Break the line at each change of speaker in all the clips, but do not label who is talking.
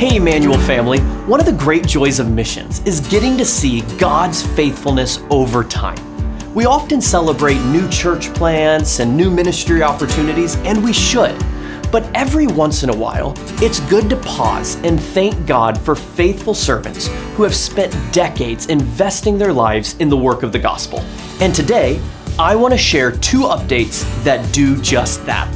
Hey Emmanuel family, one of the great joys of missions is getting to see God's faithfulness over time. We often celebrate new church plants and new ministry opportunities, and we should. But every once in a while, it's good to pause and thank God for faithful servants who have spent decades investing their lives in the work of the gospel. And today, I want to share 2 updates that do just that.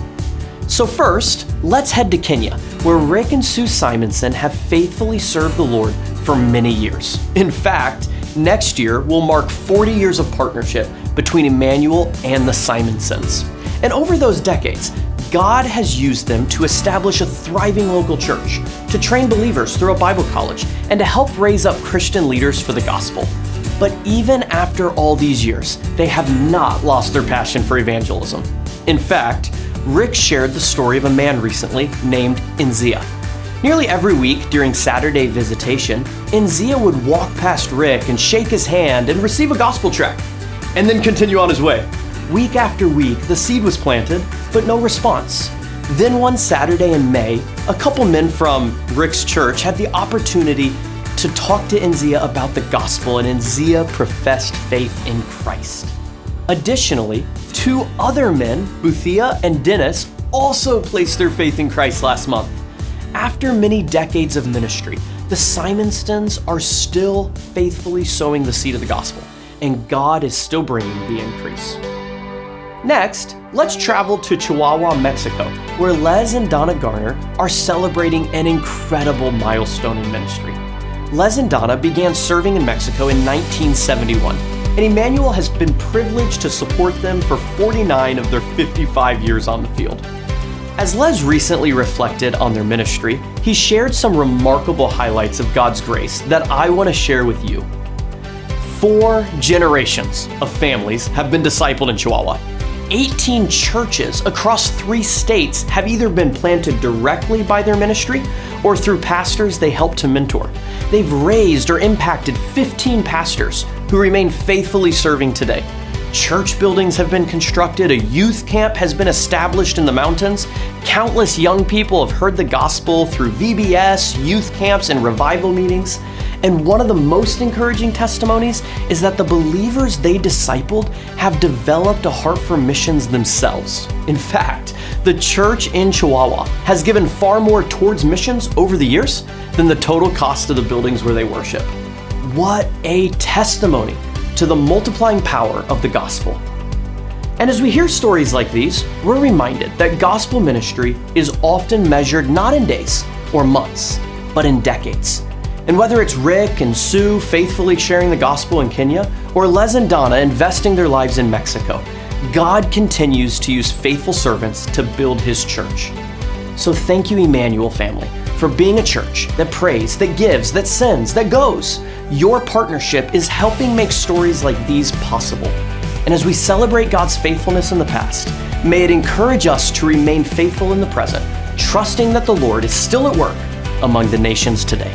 So first, let's head to Kenya, where Rick and Sue Simonson have faithfully served the Lord for many years. In fact, next year will mark 40 years of partnership between Emmanuel and the Simonsons. And over those decades, God has used them to establish a thriving local church, to train believers through a Bible college, and to help raise up Christian leaders for the gospel. But even after all these years, they have not lost their passion for evangelism. In fact, Rick shared the story of a man recently named Nzia. Nearly every week during Saturday visitation, Nzia would walk past Rick and shake his hand and receive a gospel tract, and then continue on his way. Week after week, the seed was planted, but no response. Then one Saturday in May, a couple men from Rick's church had the opportunity to talk to Nzia about the gospel, and Nzia professed faith in Christ. Additionally, 2 other men, Buthia and Dennis, also placed their faith in Christ last month. After many decades of ministry, the Simonsons are still faithfully sowing the seed of the gospel, and God is still bringing the increase. Next, let's travel to Chihuahua, Mexico, where Les and Donna Garner are celebrating an incredible milestone in ministry. Les and Donna began serving in Mexico in 1971, and Emmanuel has been privileged to support them for 49 of their 55 years on the field. As Les recently reflected on their ministry, he shared some remarkable highlights of God's grace that I want to share with you. 4 generations of families have been discipled in Chihuahua. 18 churches across 3 states have either been planted directly by their ministry or through pastors they helped to mentor. They've raised or impacted 15 pastors who remain faithfully serving today. Church buildings have been constructed, a youth camp has been established in the mountains, countless young people have heard the gospel through VBS, youth camps, and revival meetings. And one of the most encouraging testimonies is that the believers they discipled have developed a heart for missions themselves. In fact, the church in Chihuahua has given far more towards missions over the years than the total cost of the buildings where they worship. What a testimony to the multiplying power of the gospel. And as we hear stories like these, we're reminded that gospel ministry is often measured not in days or months, but in decades. And whether it's Rick and Sue faithfully sharing the gospel in Kenya, or Les and Donna investing their lives in Mexico, God continues to use faithful servants to build His church. So thank you, Emmanuel family, for being a church that prays, that gives, that sends, that goes. Your partnership is helping make stories like these possible. And as we celebrate God's faithfulness in the past, may it encourage us to remain faithful in the present, trusting that the Lord is still at work among the nations today.